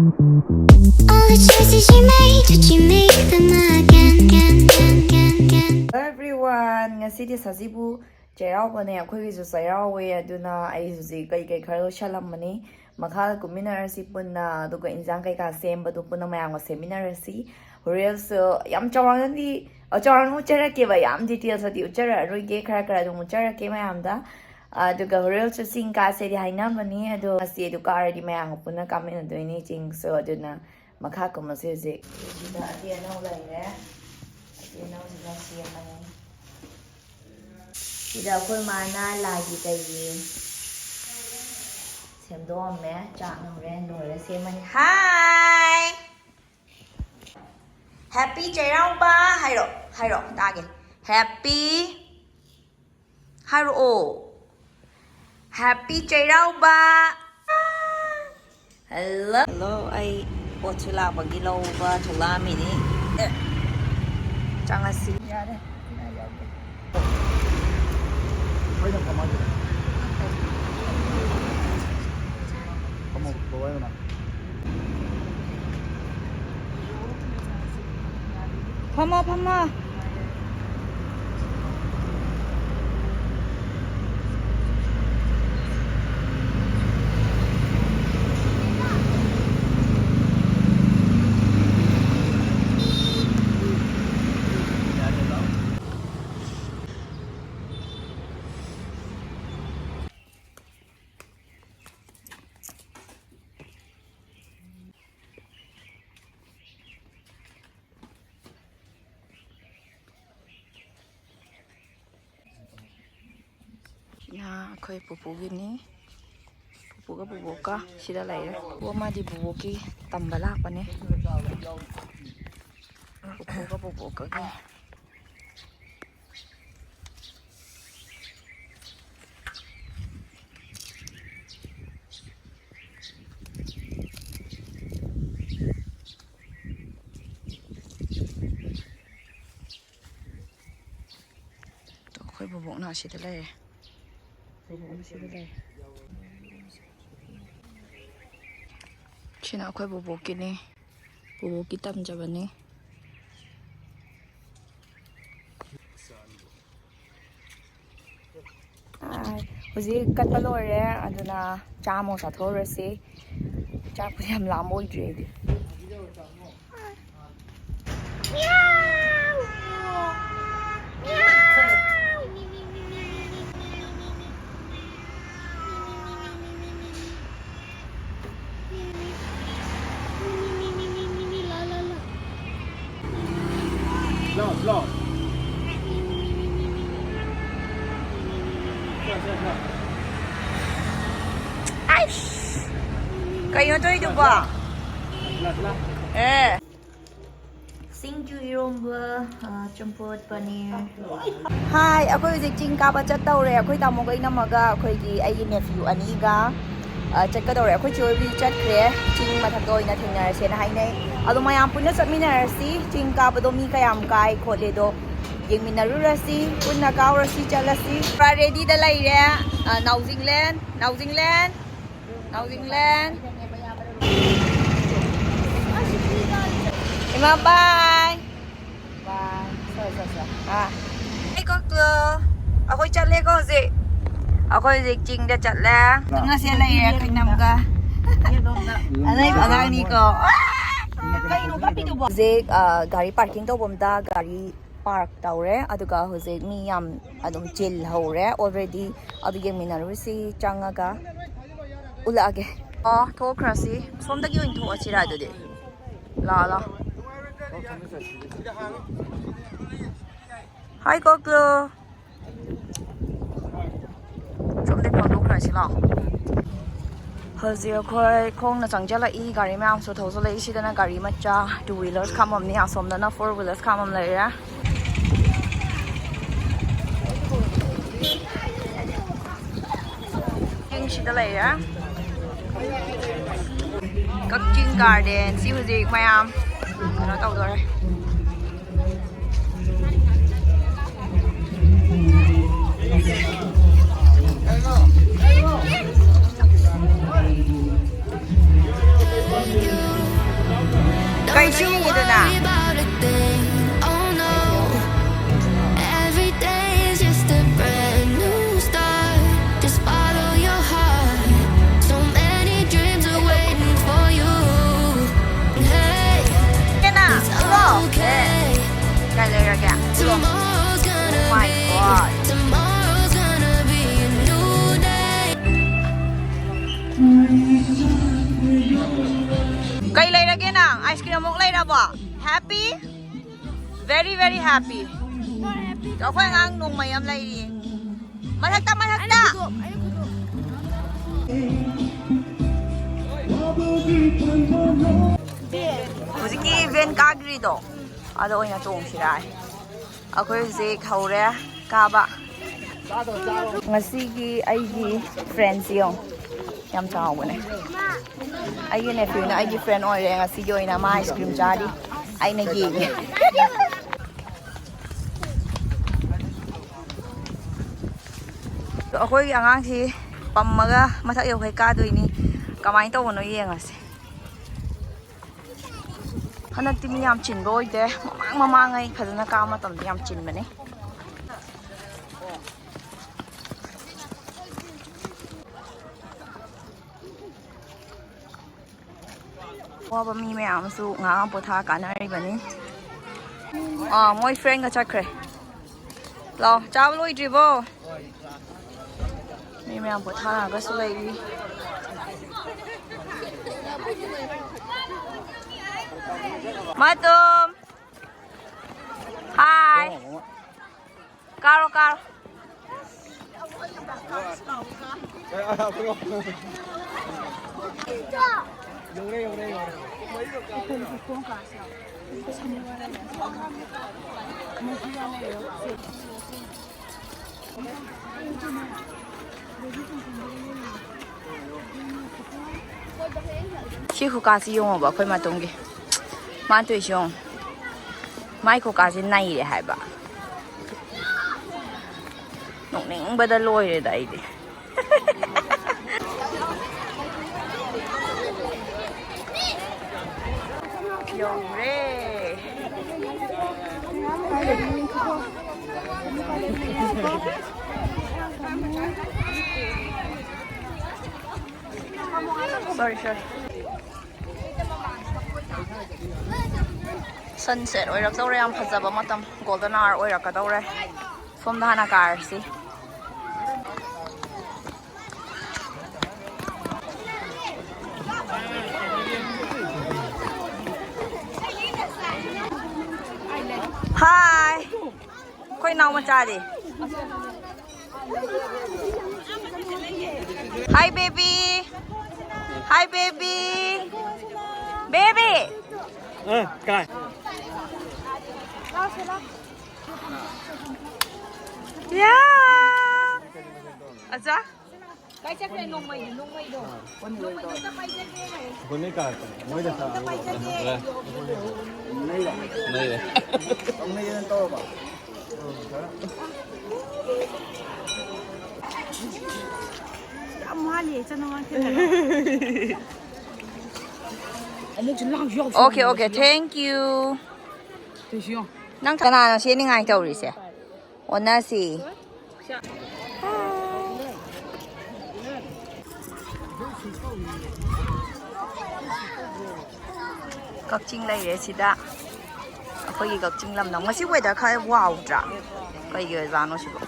All the choices you made, did you make them again? Hello everyone, ngasidi Sajibu Cheiraoba ne akhoi ju Cheiraowe aduna ai ju kai kharo shalamani makha kuminar si punna duga injang kai ka semba du punna mayang seminar si reels yam chawang ni chawang mu chara ke ba yam details adi uchara roi ge khara du mu chara ke mayam da duga reels sing ka se di haina mani adu si du ka already mayang punna kamen do ni Ching so aduna makha kuma se je da adi anau lai re adi anau da si mani Sida akhoi mana lagi tayi semdome chak nore nore semani hi happy Cheiraoba hairo tage happy hairo happy Cheiraoba hello ai potula bagi loba thula mi ni changasi yare ¿Cómo probé una? Pama na akhoi pupu gini pupu ka sida laire wo ma di pupu ki tambala pane pupu ka ki to akhoi pupu na sida laire China akhoi boboki ni boboki tamjabani Huzi katpa lore aduna chamo sa thorasi chakpuri yam lamoi dre Slow. Kayo to ito ba? Singju iromba champot paneer. Hi, ako yung Ching Kaba chat tawre. Ako yung tamo ko inamaga. Ako yung ay nephew aniga. Chat ka tawre. Ako yung Cheiraoba chat kre. Ching matagdo ina tingnar siya na hainay. Ado mayam punna sa minar si Ching Kaba do mi kayam kai khole do. Yung minarura si punna kaura si chala si. Ready da lai re. Nauzingland. Ima bye. Hey koklo. Ako chatle ko si. Ako si Ching da chatle. Nga siya lai re kay namga. Anay bagang ni ko. Huzik gari parking to bomda gari park tawre aduga huzik mi yam adum chill hore already adu yang minarusi changaga ulaage thokrasi somdagi oin thoachira adudi la hi koklo somde thokrasi la Hozir khoi khong na changjala I gari ma so thoso lai sidana gari macha two wheelers khamam ni asomda na four wheelers khamam lai ra Ching sida lai ra Kakching garden si hozir mayam kano tawdore Hello Kay layrage nang ice cream amok layra ba? Happy? Very very happy. Ako'y ngang nung mayam layri. Malhagta malhagta. Hꯧꯖꯤꯛꯀꯤ ꯏꯚꯦꯟ ꯀꯥꯒ꯭ꯔꯤꯗꯣ ꯑꯗ ꯑꯣꯏꯅ ꯇꯣꯡꯁꯤꯔꯥ ꯑꯩꯈꯣꯏ ꯍꯧꯖꯤꯛ ꯍꯧꯔꯦ ꯀꯥꯕ ꯉꯁꯤꯒꯤ ꯑꯩꯒꯤ ꯐ꯭ꯔꯦꯟꯁꯤ ꯌꯦꯡꯉꯨ ꯌꯥꯝ ꯆꯥꯎꯕꯅꯦ ꯑꯩꯒꯤ ꯅꯦꯐ꯭ꯌꯨꯅ ꯑꯩꯒꯤ ꯐ꯭ꯔꯦꯟ ꯑꯣꯏꯔꯦ ꯉꯁꯤꯒꯤ ꯑꯣꯏꯅ ꯃꯥ ꯑꯥꯏꯁ ꯀ꯭ꯔꯤꯝ ꯆꯥꯔꯤ ꯑꯩꯅ ꯌꯦꯡꯉꯦ ꯑꯩꯈꯣꯏꯒꯤ ꯑꯉꯥꯡꯁꯤ ꯄꯝꯃꯒ ꯃꯊꯛ ꯌꯧꯈꯩ ꯀꯥꯗꯣꯏꯅꯤ ꯀꯃꯥꯏꯅ ꯇꯧꯕꯅꯣ ꯌꯦꯡꯉꯁꯦ ꯍꯟꯗꯛꯇꯤ ꯃꯤ ꯌꯥꯝ ꯆꯤꯟꯕ ꯑꯣꯏꯗꯦ ꯃꯃꯥꯡꯉꯩ ꯐꯖꯅ ꯀꯥꯕ ꯃꯇꯝꯗ ꯌꯥꯝ ꯆꯤꯟꯕꯅꯦ ꯋꯥꯕ ꯃꯤ ꯃꯌꯥꯝꯁꯨ ꯉꯥꯏꯍꯥꯛ ꯄꯣꯊꯥ ꯀꯥꯟꯅꯔꯤꯕꯅꯤ ꯃꯣꯏ ꯐ꯭ꯔꯦꯟꯒ ꯆꯠꯈ꯭ꯔꯦ ꯂꯥꯛꯑꯣ ꯆꯥꯕ ꯂꯣꯏꯗ꯭ꯔꯤꯕꯣ ꯃꯤ ꯃꯌꯥꯝ ꯄꯣꯊꯥꯔꯒꯁꯨ ꯂꯩꯔꯤ Matum. Hai. Karo karo. 시 국가시 용어봐 거의 맞동기. 마트숑. 마이코까지 나이래 해봐. 농닝보다 로이래다 이제. 용래. Sorry. Sunset oirakdore yam phajaba matam golden hour oirakadore somda hana karsi Hi koi naw macha di Hi baby Kai. Yeah. Acha? Kai chắc lên nông mày đồ. Con này cả. Mới được sao? Này. Ông này lên to bảo. Okay, thank you. Nang kana na siya ni ngai tawri siya. Ona si. Kakching lai re sida. Akhoi Kakching lam nang ngasi weather khai wow tra. Kai ge zano sibo.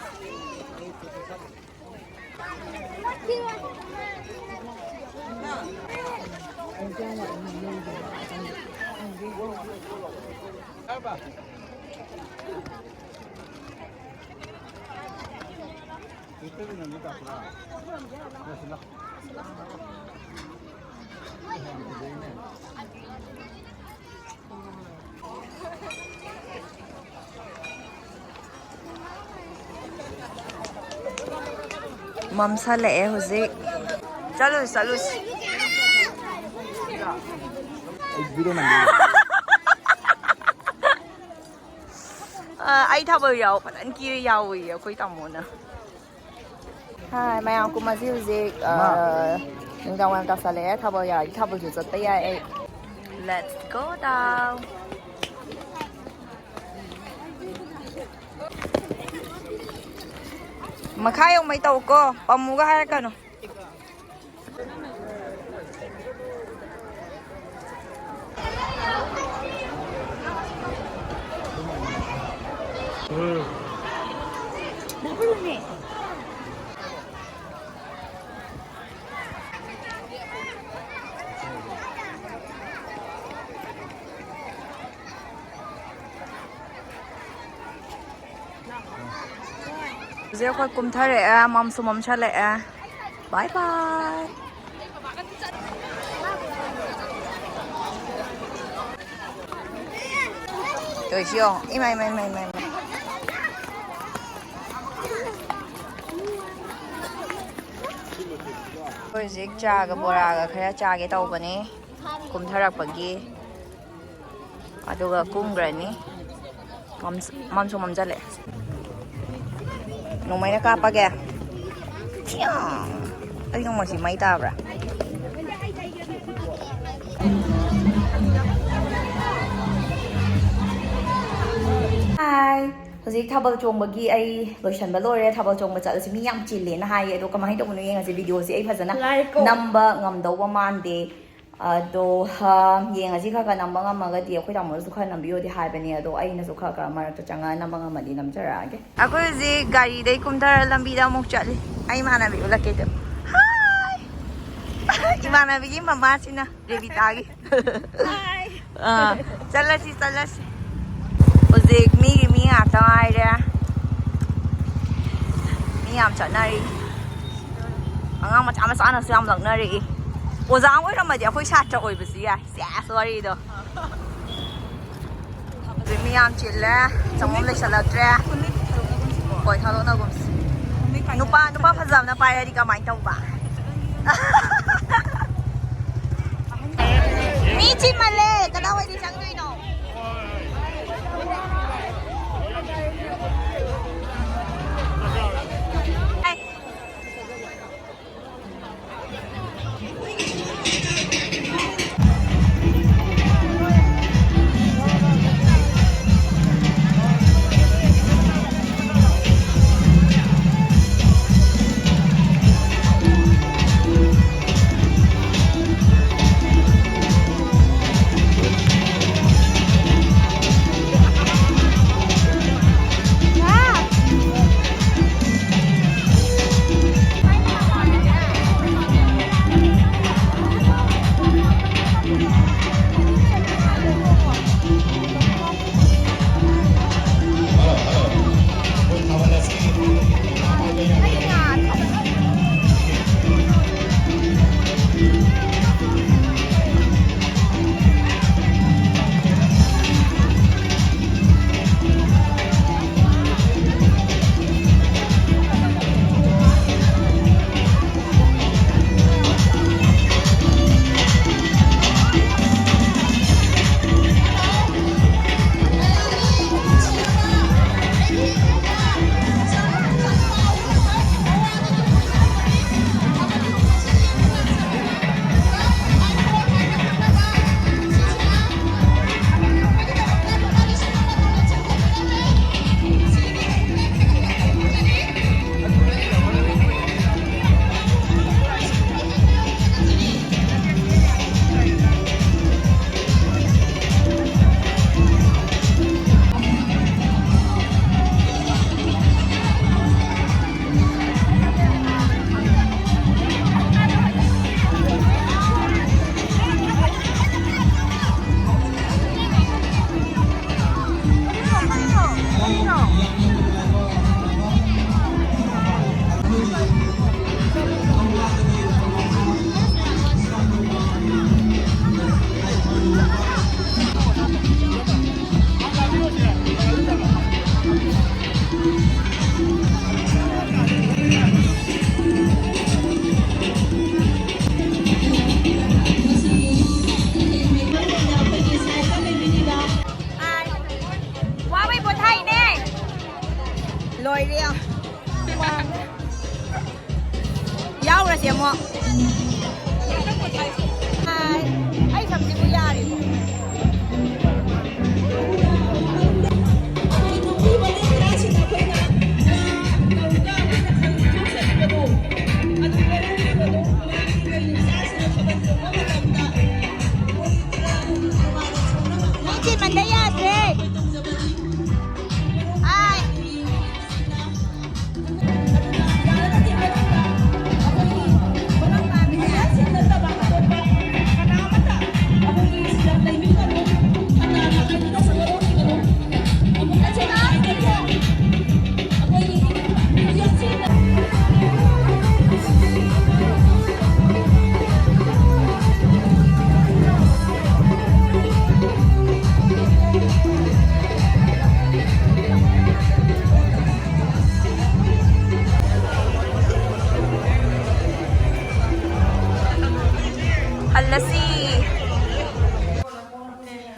Mamsa le huzik. Salus. Ai Thabal yaw patan ki yaw yi akhoi tamo na. Hai mayam ko masi huzik ningdang wan ka sale Thabal ya Thabal ju chat ya ai. Let's go down. Makayong may tao ko, pamuga haya ka no. ꯍꯧꯖꯤꯛ ꯑꯩꯈꯣꯏ ꯀꯨꯝꯊꯔꯛꯑꯦ ꯃꯝꯁꯨ ꯃꯝꯁꯜꯂꯛꯑꯦ ꯕꯥꯏ ꯕꯥꯏ ꯇꯣꯏꯁꯤꯌꯣ ꯏꯃꯥꯏ ꯏꯃꯥꯏ ꯏꯃꯥꯏ ꯏꯃꯥꯏ ꯍꯧꯖꯤꯛ ꯆꯥꯒ ꯕꯣꯔꯥꯒ ꯈꯔ ꯆꯥꯒꯦ ꯇꯧꯕꯅꯤ ꯀꯨꯝꯊꯔꯛꯄꯒꯤ ꯑꯗꯨꯒ ꯀꯨꯝꯈ꯭ꯔꯅꯤ ꯃꯝꯁꯨ ꯃꯝꯁꯤꯜꯂꯛꯑꯦ ꯅꯣꯡꯃꯩꯅ ꯀꯥꯞꯄꯒꯦ ꯑꯩ ꯅꯣꯡꯃꯁꯤ ꯃꯩ ꯇꯥꯕ꯭ꯔꯥ ꯍꯥꯏ ꯍꯧꯖꯤꯛ ꯊꯥꯕꯜ ꯆꯣꯡꯕꯒꯤ ꯑꯩ ꯂꯣꯏꯁꯟꯕ ꯂꯣꯏꯔꯦ ꯊꯥꯕꯜ ꯆꯣꯡꯕ ꯆꯠꯂꯁꯤ ꯃꯤ ꯌꯥꯝ ꯆꯤꯜꯂꯦꯅ ꯍꯥꯏꯌꯦ ꯑꯗꯣ ꯀꯃꯥꯏꯅ ꯇꯧꯕꯅꯣ ꯌꯦꯡꯉꯁꯤ ꯚꯤꯗꯤꯑꯣꯁꯤ ꯑꯩ ꯐꯖꯅ ꯅꯝꯕ ꯉꯝꯗꯧꯕ ꯃꯥꯟꯗꯦ ꯑꯗꯣ ꯌꯦꯡꯉꯁꯤ ꯈꯔ ꯈꯔ ꯅꯝꯕ ꯉꯝꯃꯒꯗꯤ ꯑꯩꯈꯣꯏ ꯇꯥꯃꯣꯗꯁꯨ ꯈꯔ ꯅꯝꯕꯤꯌꯣꯗꯤ ꯍꯥꯏꯕꯅꯦ ꯑꯗꯣ ꯑꯩꯅꯁꯨ ꯈꯔ ꯈꯔ ꯃꯔꯛꯇ ꯆꯪꯉꯒ ꯅꯝꯕ ꯉꯝꯃꯗꯤ ꯅꯝꯖꯔꯛꯑꯒꯦ ꯑꯩꯈꯣꯏ ꯍꯧꯖꯤꯛ ꯒꯥꯔꯤꯗꯩ ꯀꯨꯝꯊꯔ ꯂꯝꯕꯤꯗ ꯑꯃꯨꯛ ꯆꯠꯂꯤ ꯑꯩ ꯏꯃꯥꯟꯅꯕꯤ ꯎꯠꯂꯛꯀꯦꯗꯣ 이만하비기 마마시나 레비타기 잘라시 hꯧꯖꯤꯛ ꯃꯤꯒꯤ ꯃꯤ ꯉꯥꯛꯇ ꯉꯥꯏꯔꯦ ꯃꯤ ꯌꯥꯝ ꯆꯠꯅꯔꯤ ꯑꯉꯥꯡ ꯃꯆꯥ ꯃꯆꯥꯅꯁꯨ ꯌꯥꯝ ꯂꯛꯅꯔꯛꯏ ꯑꯣꯖꯥ ꯑꯣꯏꯔꯝꯃꯗꯤ ꯑꯩꯈꯣꯏ ꯁꯥꯇ꯭ꯔ ꯑꯣꯏꯕꯁꯨ ꯌꯥꯏ ꯁꯦꯁ ꯋꯥꯔꯤꯗꯣ hꯧꯖꯤꯛ ꯃꯤ ꯌꯥꯝ ꯆꯤꯜꯂꯦ ꯆꯪꯐꯝ ꯂꯩꯁꯜꯂꯛꯇ꯭ꯔꯦ ꯍꯣꯏ ꯊꯥꯗꯣꯛꯅꯒꯨꯝꯁꯤ ꯅꯨꯄꯥ ꯐꯖꯕꯅ ꯄꯥꯏꯔꯗꯤ ꯀꯃꯥꯏꯅ ꯇꯧꯕ ꯃꯤ ꯆꯤꯟꯃꯜꯂꯦ ꯀꯗꯥꯏꯋꯥꯏꯗ ꯆꯪꯗꯣꯏꯅꯣ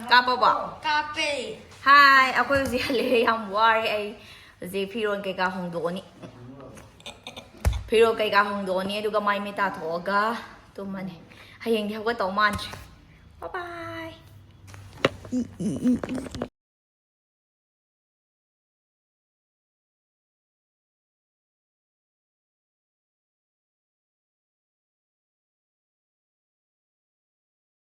Kaba. Kape. Hi, ako yung si Hali, ang wari ay si Piron kay kahong doon ni. Piron kay kahong doon ni, aduga may mita toga. Tuman eh. Hayang di ako ito man. Bye-bye.